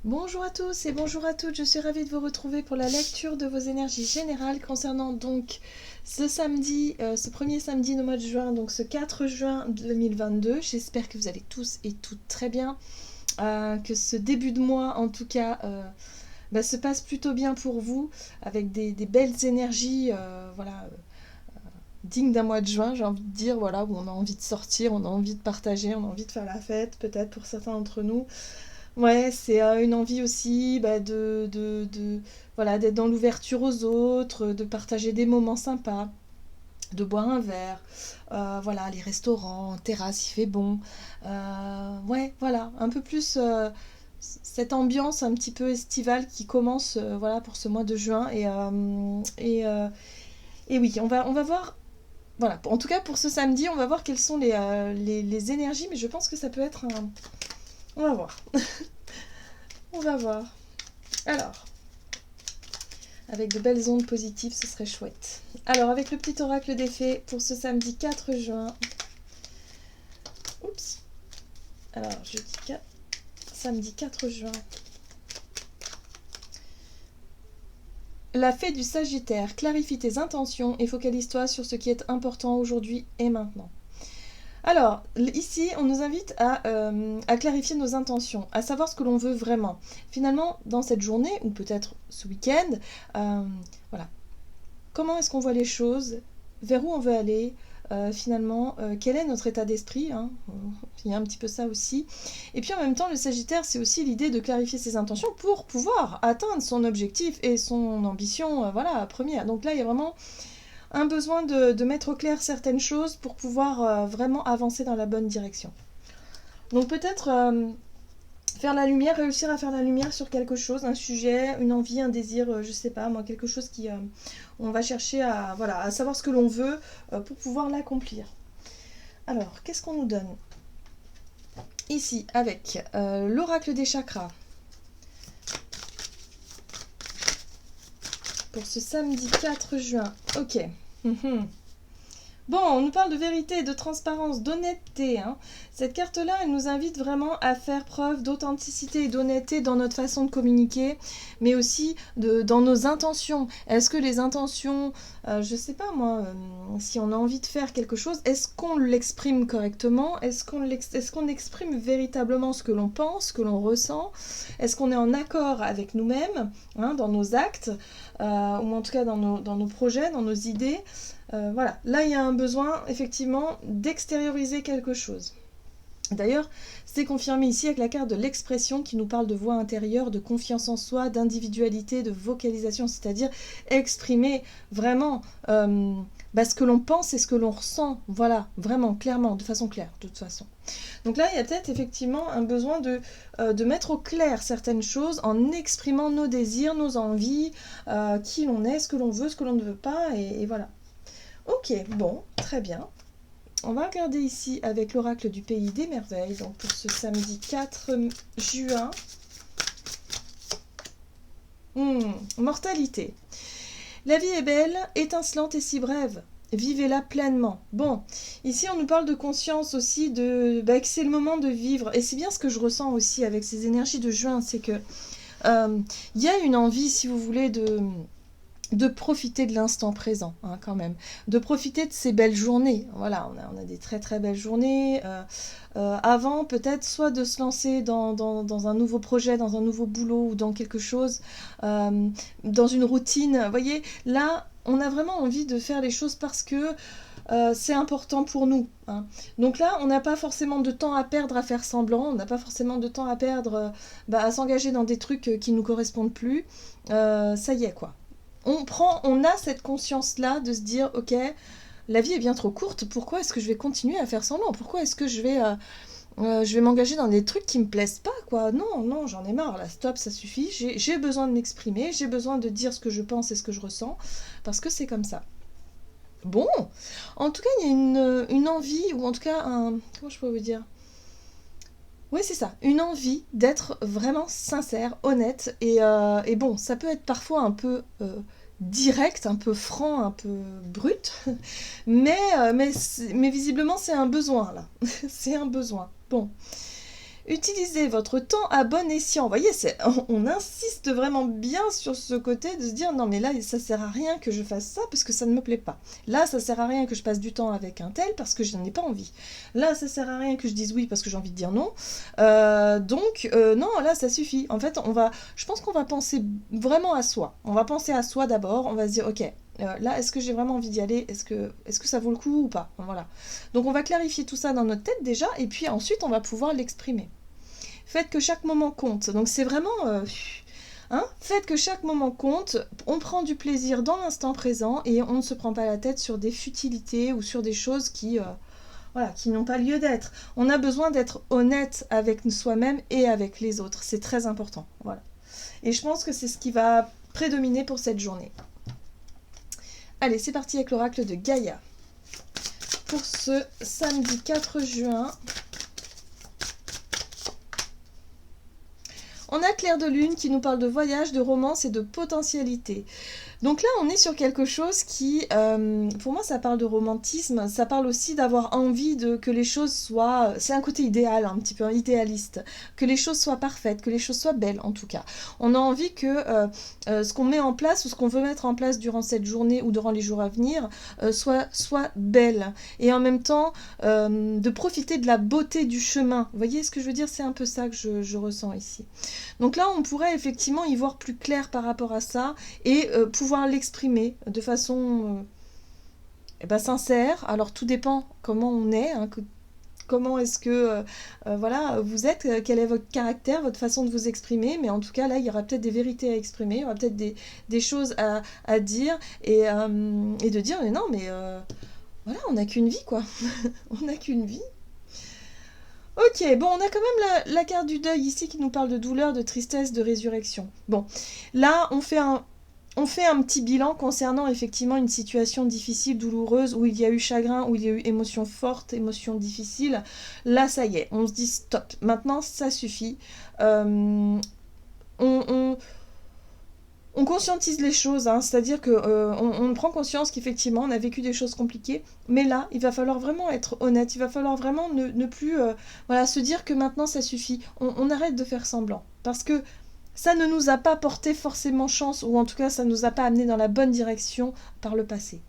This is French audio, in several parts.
Bonjour à tous et bonjour à toutes, je suis ravie de vous retrouver pour la lecture de vos énergies générales concernant donc ce samedi, ce premier samedi du mois de juin, donc ce 4 juin 2022. J'espère que vous allez tous et toutes très bien, que ce début de mois en tout cas se passe plutôt bien pour vous, avec des belles énergies, dignes d'un mois de juin, j'ai envie de dire, voilà, où on a envie de sortir, on a envie de partager, on a envie de faire la fête, peut-être pour certains d'entre nous. Ouais, c'est une envie aussi voilà, d'être dans l'ouverture aux autres, de partager des moments sympas, de boire un verre. Voilà, les restaurants, terrasse, il fait bon. Ouais, voilà, un peu plus cette ambiance un petit peu estivale qui commence voilà, pour ce mois de juin. Et oui, on va voir. Voilà, en tout cas pour ce samedi, on va voir quelles sont les énergies, mais je pense que ça peut être un. On va voir. On va voir. Alors, avec de belles ondes positives, ce serait chouette. Alors, avec le petit oracle des fées pour ce samedi 4 juin. Oups. Alors, je dis samedi 4 juin. La fée du Sagittaire, clarifie tes intentions et focalise-toi sur ce qui est important aujourd'hui et maintenant. Alors, ici, on nous invite à clarifier nos intentions, à savoir ce que l'on veut vraiment. Finalement, dans cette journée, ou peut-être ce week-end, voilà, comment est-ce qu'on voit les choses, vers où on veut aller, finalement, quel est notre état d'esprit, hein. Il y a un petit peu ça aussi. Et puis en même temps, le Sagittaire, c'est aussi l'idée de clarifier ses intentions pour pouvoir atteindre son objectif et son ambition, voilà, première. Donc là, il y a vraiment un besoin de mettre au clair certaines choses pour pouvoir vraiment avancer dans la bonne direction. Donc peut-être faire la lumière, réussir à faire la lumière sur quelque chose, un sujet, une envie, un désir, je sais pas moi, quelque chose qui on va chercher à voilà, à savoir ce que l'on veut pour pouvoir l'accomplir. Alors, qu'est-ce qu'on nous donne ici avec l'oracle des chakras pour ce samedi 4 juin. Ok. Bon, on nous parle de vérité, de transparence, d'honnêteté, hein. Cette carte-là, elle nous invite vraiment à faire preuve d'authenticité et d'honnêteté dans notre façon de communiquer, mais aussi dans nos intentions. Est-ce que les intentions, je sais pas moi, si on a envie de faire quelque chose, est-ce qu'on l'exprime correctement? Est-ce qu'on exprime véritablement ce que l'on pense, ce que l'on ressent? Est-ce qu'on est en accord avec nous-mêmes, hein, dans nos actes, ou en tout cas dans nos projets, dans nos idées? Voilà, là il y a un besoin effectivement d'extérioriser quelque chose. D'ailleurs, c'est confirmé ici avec la carte de l'expression qui nous parle de voix intérieure, de confiance en soi, d'individualité, de vocalisation, c'est-à-dire exprimer vraiment ce que l'on pense et ce que l'on ressent, voilà, vraiment, clairement, de façon claire, de toute façon. Donc là, il y a peut-être effectivement un besoin de mettre au clair certaines choses en exprimant nos désirs, nos envies, qui l'on est, ce que l'on veut, ce que l'on ne veut pas, et voilà. Ok, bon, très bien. On va regarder ici avec l'oracle du pays des merveilles, donc pour ce samedi 4 juin. Mortalité. La vie est belle, étincelante et si brève. Vivez-la pleinement. Bon, ici on nous parle de conscience aussi, que c'est le moment de vivre. Et c'est bien ce que je ressens aussi avec ces énergies de juin, c'est que y a une envie, si vous voulez, de profiter de l'instant présent, hein, quand même, de profiter de ces belles journées. Voilà, on a des très très belles journées. Avant, peut-être, soit de se lancer dans un nouveau projet, dans un nouveau boulot ou dans quelque chose, dans une routine. Vous voyez, là, on a vraiment envie de faire les choses parce que c'est important pour nous, hein. Donc là, on n'a pas forcément de temps à perdre à faire semblant, on n'a pas forcément de temps à perdre à s'engager dans des trucs qui ne nous correspondent plus. Ça y est, quoi. On a cette conscience-là de se dire, ok, la vie est bien trop courte, pourquoi est-ce que je vais continuer à faire semblant? Pourquoi est-ce que je vais m'engager dans des trucs qui me plaisent pas, quoi? Non, non, j'en ai marre, là, stop, ça suffit, j'ai besoin de m'exprimer, j'ai besoin de dire ce que je pense et ce que je ressens, parce que c'est comme ça. Bon, en tout cas, il y a une envie, ou en tout cas, comment je peux vous dire? Oui, c'est ça, une envie d'être vraiment sincère, honnête, et bon, ça peut être parfois un peu direct, un peu franc, un peu brut, mais visiblement c'est un besoin là, c'est un besoin. Bon, Utilisez votre temps à bon escient. Vous voyez, on insiste vraiment bien sur ce côté de se dire non mais là ça sert à rien que je fasse ça parce que ça ne me plaît pas. Là ça sert à rien que je passe du temps avec un tel parce que je n'en ai pas envie. Là ça sert à rien que je dise oui parce que j'ai envie de dire non. Non, là ça suffit. En fait je pense qu'on va penser vraiment à soi. On va penser à soi d'abord. On va se dire ok. Là, est-ce que j'ai vraiment envie d'y aller? Est-ce que ça vaut le coup ou pas? Voilà. Donc on va clarifier tout ça dans notre tête déjà, et puis ensuite on va pouvoir l'exprimer. Faites que chaque moment compte. Donc c'est vraiment... faites que chaque moment compte. On prend du plaisir dans l'instant présent et on ne se prend pas la tête sur des futilités ou sur des choses qui n'ont pas lieu d'être. On a besoin d'être honnête avec soi-même et avec les autres. C'est très important. Voilà. Et je pense que c'est ce qui va prédominer pour cette journée. Allez, c'est parti avec l'oracle de Gaïa. Pour ce samedi 4 juin... On a Clair de Lune qui nous parle de voyage, de romance et de potentialité. Donc là, on est sur quelque chose qui, pour moi, ça parle de romantisme, ça parle aussi d'avoir envie que les choses soient... C'est un côté idéal, un petit peu idéaliste, que les choses soient parfaites, que les choses soient belles en tout cas. On a envie que ce qu'on met en place ou ce qu'on veut mettre en place durant cette journée ou durant les jours à venir soit belle. Et en même temps, de profiter de la beauté du chemin. Vous voyez ce que je veux dire? C'est un peu ça que je ressens ici. Donc là, on pourrait effectivement y voir plus clair par rapport à ça et pouvoir l'exprimer de façon sincère. Alors tout dépend comment on est, comment est-ce que vous êtes, quel est votre caractère, votre façon de vous exprimer, mais en tout cas là il y aura peut-être des vérités à exprimer, il y aura peut-être des choses à dire et de dire mais non mais voilà, on n'a qu'une vie quoi. On n'a qu'une vie. Ok, bon, on a quand même la carte du deuil ici qui nous parle de douleur, de tristesse, de résurrection. Bon, là, on fait un petit bilan concernant effectivement une situation difficile, douloureuse, où il y a eu chagrin, où il y a eu émotion forte, émotion difficile. Là, ça y est, on se dit stop. Maintenant, ça suffit. On conscientise les choses, c'est-à-dire qu'on prend conscience qu'effectivement on a vécu des choses compliquées, mais là il va falloir vraiment être honnête, il va falloir vraiment ne plus se dire que maintenant ça suffit, on arrête de faire semblant, parce que ça ne nous a pas porté forcément chance, ou en tout cas ça ne nous a pas amené dans la bonne direction par le passé.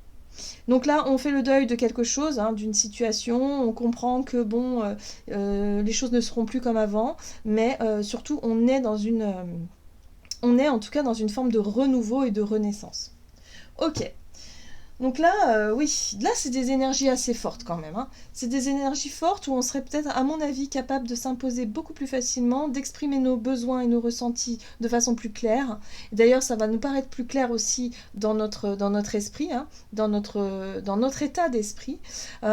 Donc là on fait le deuil de quelque chose, d'une situation, on comprend que les choses ne seront plus comme avant, mais surtout on est en tout cas dans une forme de renouveau et de renaissance. Ok. Donc là, là c'est des énergies assez fortes quand même. C'est des énergies fortes où on serait peut-être, à mon avis, capable de s'imposer beaucoup plus facilement, d'exprimer nos besoins et nos ressentis de façon plus claire. D'ailleurs, ça va nous paraître plus clair aussi dans notre esprit, dans notre état d'esprit. Oui,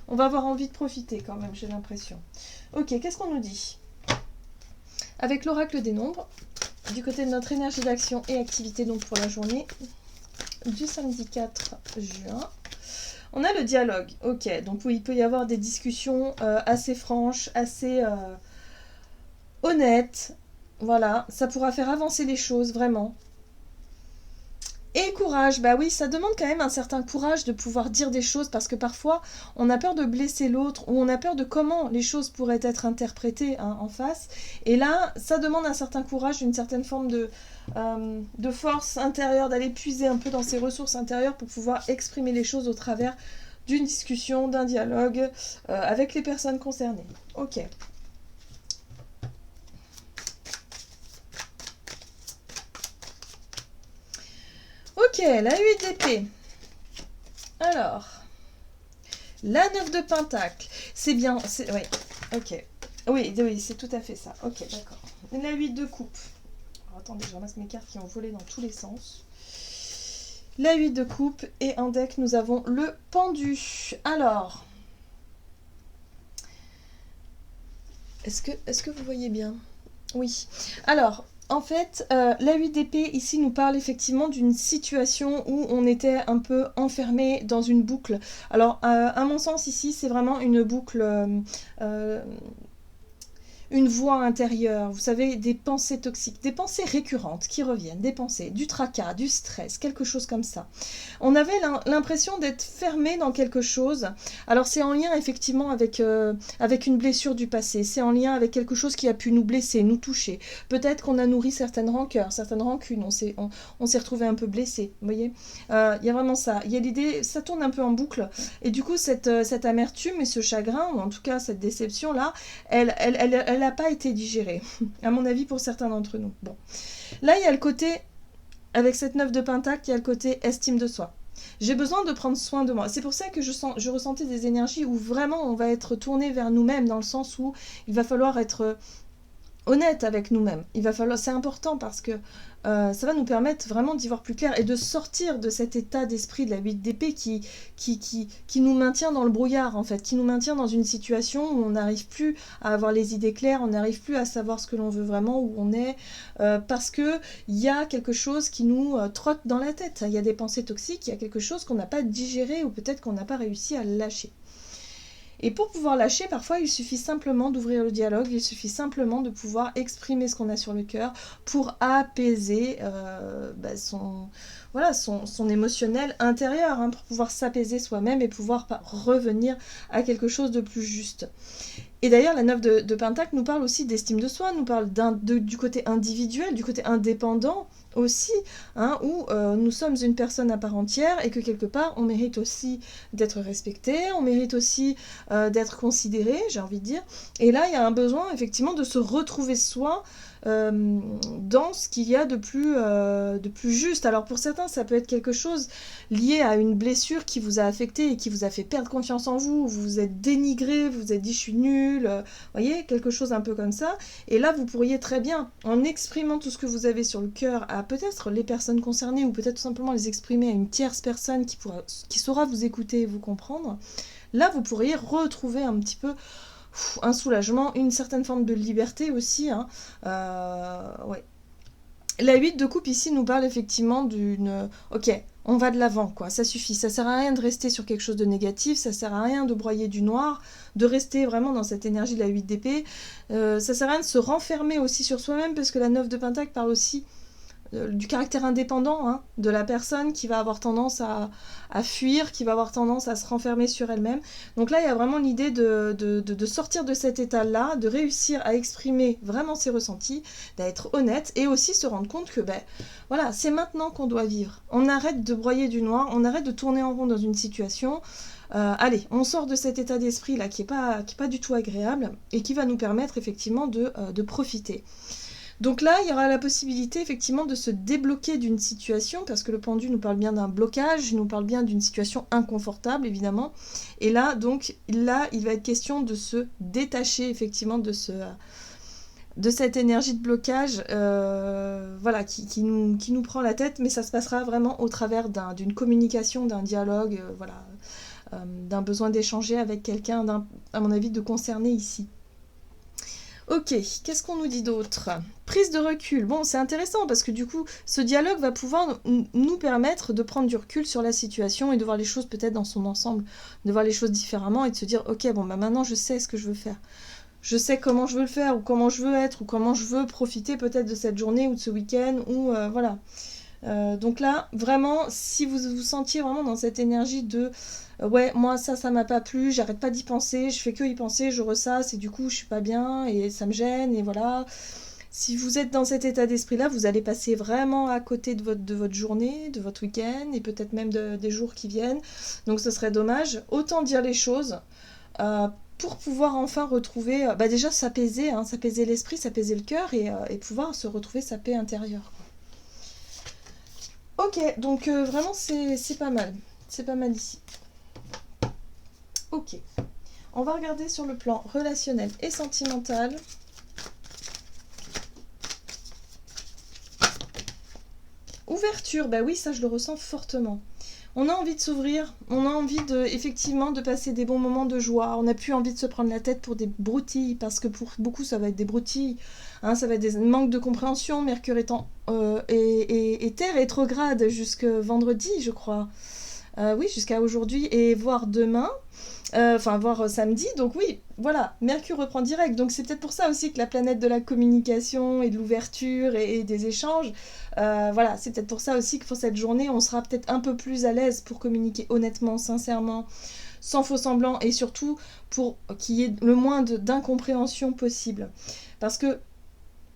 on va avoir envie de profiter quand même, j'ai l'impression. Ok, qu'est-ce qu'on nous dit ? Avec l'oracle des nombres, du côté de notre énergie d'action et activité donc pour la journée du samedi 4 juin, on a le dialogue. Ok, donc oui, il peut y avoir des discussions assez franches, assez honnêtes. Voilà, ça pourra faire avancer les choses, vraiment. Et courage, bah oui, ça demande quand même un certain courage de pouvoir dire des choses parce que parfois on a peur de blesser l'autre ou on a peur de comment les choses pourraient être interprétées en face. Et là, ça demande un certain courage, une certaine forme de force intérieure, d'aller puiser un peu dans ses ressources intérieures pour pouvoir exprimer les choses au travers d'une discussion, d'un dialogue avec les personnes concernées. Ok. Ok, la 8 d'épée. Alors, la 9 de pentacle. C'est bien, oui, ok. Oui, c'est tout à fait ça. Ok, d'accord. La 8 de coupe. Alors, attendez, je ramasse mes cartes qui ont volé dans tous les sens. La 8 de coupe et en deck, nous avons le pendu. Alors, est-ce que vous voyez bien? Oui. Alors, en fait, la 8 d'épée ici nous parle effectivement d'une situation où on était un peu enfermé dans une boucle. Alors, à mon sens ici, c'est vraiment une boucle une voix intérieure, vous savez, des pensées toxiques, des pensées récurrentes qui reviennent, des pensées, du tracas, du stress, quelque chose comme ça. On avait l'impression d'être fermé dans quelque chose. Alors c'est en lien effectivement avec une blessure du passé, c'est en lien avec quelque chose qui a pu nous blesser, nous toucher. Peut-être qu'on a nourri certaines rancœurs, certaines rancunes, on s'est retrouvé un peu blessé, vous voyez. Il y a vraiment ça, il y a l'idée, ça tourne un peu en boucle, et du coup cette amertume et ce chagrin, ou en tout cas cette déception-là, elle n'a pas été digérée, à mon avis pour certains d'entre nous. Bon, là il y a le côté, avec cette 9 de Pentacle, il y a le côté estime de soi. J'ai besoin de prendre soin de moi. C'est pour ça que je ressentais des énergies où vraiment on va être tourné vers nous-mêmes, dans le sens où il va falloir être honnête avec nous-mêmes. C'est important parce que ça va nous permettre vraiment d'y voir plus clair et de sortir de cet état d'esprit de la 8 d'épée qui nous maintient dans le brouillard, en fait, qui nous maintient dans une situation où on n'arrive plus à avoir les idées claires, on n'arrive plus à savoir ce que l'on veut vraiment, où on est, parce qu'il y a quelque chose qui nous trotte dans la tête. Il y a des pensées toxiques, il y a quelque chose qu'on n'a pas digéré ou peut-être qu'on n'a pas réussi à lâcher. Et pour pouvoir lâcher, parfois, il suffit simplement d'ouvrir le dialogue, il suffit simplement de pouvoir exprimer ce qu'on a sur le cœur pour apaiser son émotionnel intérieur, pour pouvoir s'apaiser soi-même et pouvoir revenir à quelque chose de plus juste. Et d'ailleurs, la 9 de Pentacle nous parle aussi d'estime de soi, nous parle du côté individuel, du côté indépendant aussi, où nous sommes une personne à part entière et que quelque part, on mérite aussi d'être respecté, on mérite aussi d'être considéré, j'ai envie de dire. Et là, il y a un besoin, effectivement, de se retrouver soi dans ce qu'il y a de plus juste. Alors pour certains, ça peut être quelque chose lié à une blessure qui vous a affecté et qui vous a fait perdre confiance en vous, vous vous êtes dénigré, vous vous êtes dit je suis nul, voyez, quelque chose un peu comme ça. Et là, vous pourriez très bien, en exprimant tout ce que vous avez sur le cœur à peut-être les personnes concernées ou peut-être tout simplement les exprimer à une tierce personne qui saura vous écouter et vous comprendre, là, vous pourriez retrouver un petit peu un soulagement, une certaine forme de liberté aussi. Ouais. La 8 de coupe ici nous parle effectivement d'une... Ok, on va de l'avant, quoi, ça suffit. Ça sert à rien de rester sur quelque chose de négatif, ça sert à rien de broyer du noir, de rester vraiment dans cette énergie de la 8 d'épée. Ça sert à rien de se renfermer aussi sur soi-même, parce que la 9 de Pentacle parle aussi du caractère indépendant de la personne qui va avoir tendance à fuir, qui va avoir tendance à se renfermer sur elle-même. Donc là, il y a vraiment l'idée de sortir de cet état-là, de réussir à exprimer vraiment ses ressentis, d'être honnête et aussi se rendre compte que voilà, c'est maintenant qu'on doit vivre. On arrête de broyer du noir, on arrête de tourner en rond dans une situation. Allez, on sort de cet état d'esprit-là qui est pas du tout agréable et qui va nous permettre effectivement de profiter. Donc là, il y aura la possibilité effectivement de se débloquer d'une situation, parce que le pendu nous parle bien d'un blocage, il nous parle bien d'une situation inconfortable, évidemment. Et là, il va être question de se détacher effectivement de cette énergie de blocage qui nous prend la tête, mais ça se passera vraiment au travers d'une communication, d'un dialogue, d'un besoin d'échanger avec quelqu'un, à mon avis, de concerné ici. Ok, qu'est-ce qu'on nous dit d'autre ? Prise de recul. Bon, c'est intéressant parce que du coup, ce dialogue va pouvoir nous permettre de prendre du recul sur la situation et de voir les choses peut-être dans son ensemble, de voir les choses différemment et de se dire, ok, maintenant je sais ce que je veux faire. Je sais comment je veux le faire ou comment je veux être ou comment je veux profiter peut-être de cette journée ou de ce week-end ou voilà. Donc là, vraiment, si vous vous sentiez vraiment dans cette énergie de ouais, moi ça m'a pas plu, j'arrête pas d'y penser, je fais que y penser, je ressasse et du coup je suis pas bien et ça me gêne et voilà. Si vous êtes dans cet état d'esprit-là, vous allez passer vraiment à côté de votre journée, de votre week-end et peut-être même des jours qui viennent. Donc ce serait dommage. Autant dire les choses pour pouvoir enfin retrouver, déjà s'apaiser, s'apaiser l'esprit, s'apaiser le cœur et pouvoir se retrouver sa paix intérieure. Ok, donc vraiment c'est pas mal. C'est pas mal ici. Ok. On va regarder sur le plan relationnel et sentimental. Ouverture, oui, ça je le ressens fortement. On a envie de s'ouvrir, on a envie effectivement de passer des bons moments de joie, on n'a plus envie de se prendre la tête pour des broutilles, parce que pour beaucoup ça va être des broutilles, ça va être des manques de compréhension, Mercure étant et Terre rétrograde jusque vendredi je crois. Oui, jusqu'à aujourd'hui et voire demain. Enfin, voire samedi. Donc oui, voilà, Mercure reprend direct. Donc c'est peut-être pour ça aussi que la planète de la communication et de l'ouverture et des échanges, voilà, c'est peut-être pour ça aussi que pour cette journée, on sera peut-être un peu plus à l'aise pour communiquer honnêtement, sincèrement, sans faux semblant et surtout pour qu'il y ait le moins d'incompréhension possible. Parce que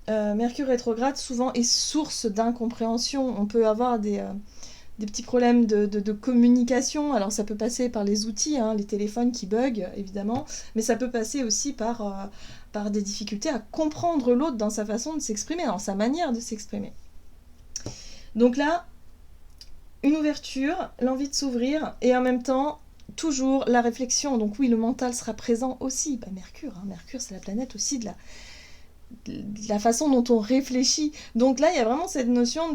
Mercure rétrograde souvent est source d'incompréhension. On peut avoir des petits problèmes de communication. Alors ça peut passer par les outils, hein, les téléphones qui bug évidemment, mais ça peut passer aussi par des difficultés à comprendre l'autre dans sa façon de s'exprimer, dans sa manière de s'exprimer. Donc là, une ouverture, l'envie de s'ouvrir, et en même temps, toujours la réflexion. Donc oui, le mental sera présent aussi. Bah, Mercure, hein, Mercure c'est la planète aussi de la façon dont on réfléchit. Donc là, il y a vraiment cette notion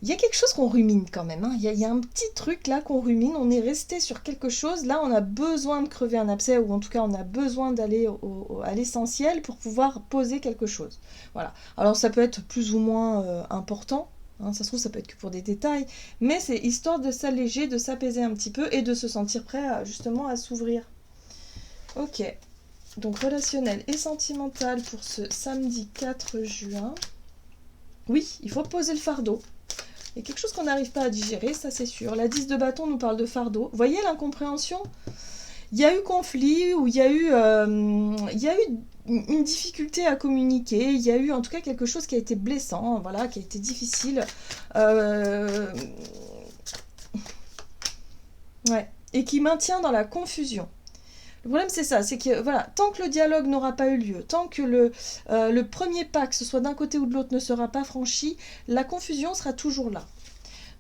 il y a quelque chose qu'on rumine quand même, hein. Il y a un petit truc là qu'on rumine, on est resté sur quelque chose, là on a besoin de crever un abcès, ou en tout cas on a besoin d'aller à l'essentiel pour pouvoir poser quelque chose. Voilà. Alors ça peut être plus ou moins important, hein, ça se trouve ça peut être que pour des détails, mais c'est histoire de s'alléger, de s'apaiser un petit peu et de se sentir prêt justement à s'ouvrir. Ok, donc relationnel et sentimental pour ce samedi 4 juin. Oui, il faut poser le fardeau. Il y a quelque chose qu'on n'arrive pas à digérer, ça c'est sûr. La 10 de bâton nous parle de fardeau. Vous voyez l'incompréhension ? Il y a eu conflit, ou il y a eu une difficulté à communiquer, il y a eu en tout cas quelque chose qui a été blessant, voilà, qui a été difficile. Ouais. Et qui maintient dans la confusion. Le problème c'est ça, c'est que voilà, tant que le dialogue n'aura pas eu lieu, tant que le premier pas, que ce soit d'un côté ou de l'autre, ne sera pas franchi, la confusion sera toujours là.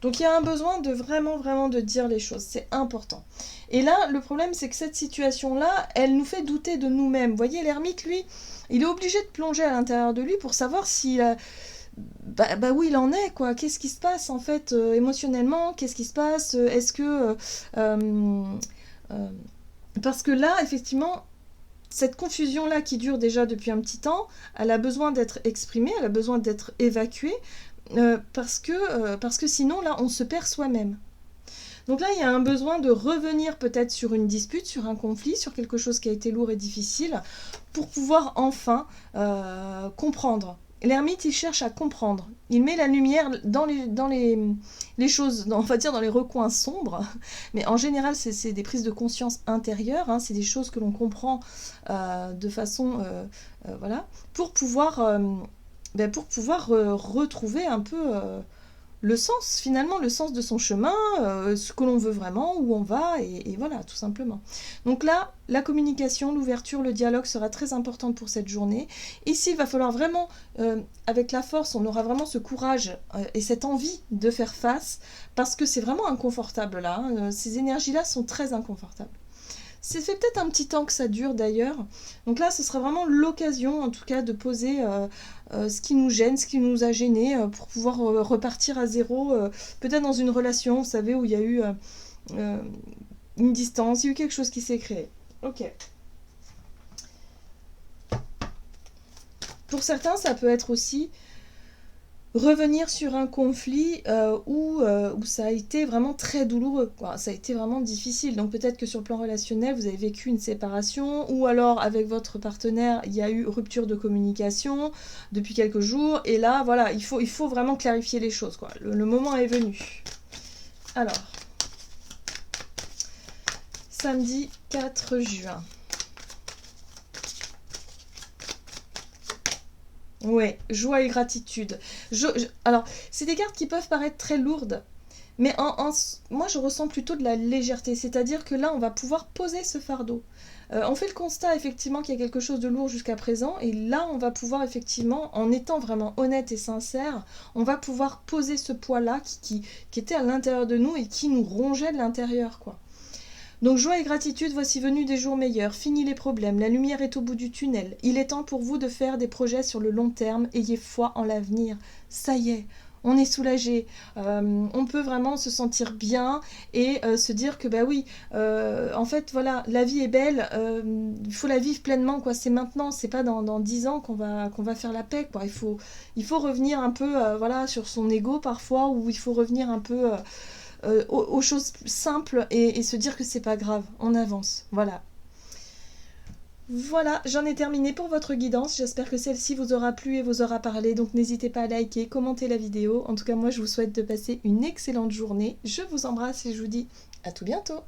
Donc il y a un besoin de vraiment de dire les choses, c'est important. Et là, le problème c'est que cette situation-là, elle nous fait douter de nous-mêmes. Vous voyez, l'ermite, lui, il est obligé de plonger à l'intérieur de lui pour savoir s'il a... où il en est, quoi. Qu'est-ce qui se passe, en fait, émotionnellement ? Qu'est-ce qui se passe ? Est-ce que... parce que là, effectivement, cette confusion-là qui dure déjà depuis un petit temps, elle a besoin d'être exprimée, elle a besoin d'être évacuée, parce que sinon, là, on se perd soi-même. Donc là, il y a un besoin de revenir peut-être sur une dispute, sur un conflit, sur quelque chose qui a été lourd et difficile, pour pouvoir enfin comprendre. L'ermite, il cherche à comprendre. Il met la lumière dans les choses, on va dire dans les recoins sombres, mais en général, c'est des prises de conscience intérieures, hein, c'est des choses que l'on comprend de façon... voilà, pour pouvoir retrouver un peu le sens, finalement, le sens de son chemin, ce que l'on veut vraiment, où on va, et voilà, tout simplement. Donc là, la communication, l'ouverture, le dialogue sera très importante pour cette journée. Ici, il va falloir vraiment, avec la force, on aura vraiment ce courage et cette envie de faire face, parce que c'est vraiment inconfortable là, hein. Ces énergies-là sont très inconfortables. Ça fait peut-être un petit temps que ça dure d'ailleurs. Donc là, ce sera vraiment l'occasion, en tout cas, de poser ce qui nous gêne, ce qui nous a gêné, pour pouvoir repartir à zéro. Peut-être dans une relation, vous savez, où il y a eu une distance, il y a eu quelque chose qui s'est créé. Ok. Pour certains, ça peut être aussi revenir sur un conflit où ça a été vraiment très douloureux, quoi. Ça a été vraiment difficile. Donc peut-être que sur le plan relationnel, vous avez vécu une séparation, ou alors avec votre partenaire, il y a eu rupture de communication depuis quelques jours, et là, voilà, il faut vraiment clarifier les choses, quoi. Le moment est venu. Alors, samedi 4 juin. Ouais, joie et gratitude. Alors, c'est des cartes qui peuvent paraître très lourdes, mais moi je ressens plutôt de la légèreté, c'est-à-dire que là on va pouvoir poser ce fardeau. On fait le constat effectivement qu'il y a quelque chose de lourd jusqu'à présent, et là on va pouvoir effectivement, en étant vraiment honnête et sincère, on va pouvoir poser ce poids-là qui était à l'intérieur de nous et qui nous rongeait de l'intérieur, quoi. Donc joie et gratitude, voici venus des jours meilleurs, fini les problèmes, la lumière est au bout du tunnel. Il est temps pour vous de faire des projets sur le long terme, ayez foi en l'avenir. Ça y est, on est soulagé, on peut vraiment se sentir bien et se dire que bah oui, en fait voilà, la vie est belle, il faut la vivre pleinement, quoi. C'est maintenant, c'est pas dans 10 ans qu'on va faire la paix, quoi. Il faut revenir un peu voilà, sur son ego parfois, ou il faut revenir un peu... aux choses simples et se dire que c'est pas grave, on avance, voilà. Voilà, j'en ai terminé pour votre guidance, j'espère que celle-ci vous aura plu et vous aura parlé, donc n'hésitez pas à liker, commenter la vidéo. En tout cas, moi je vous souhaite de passer une excellente journée, je vous embrasse et je vous dis à tout bientôt.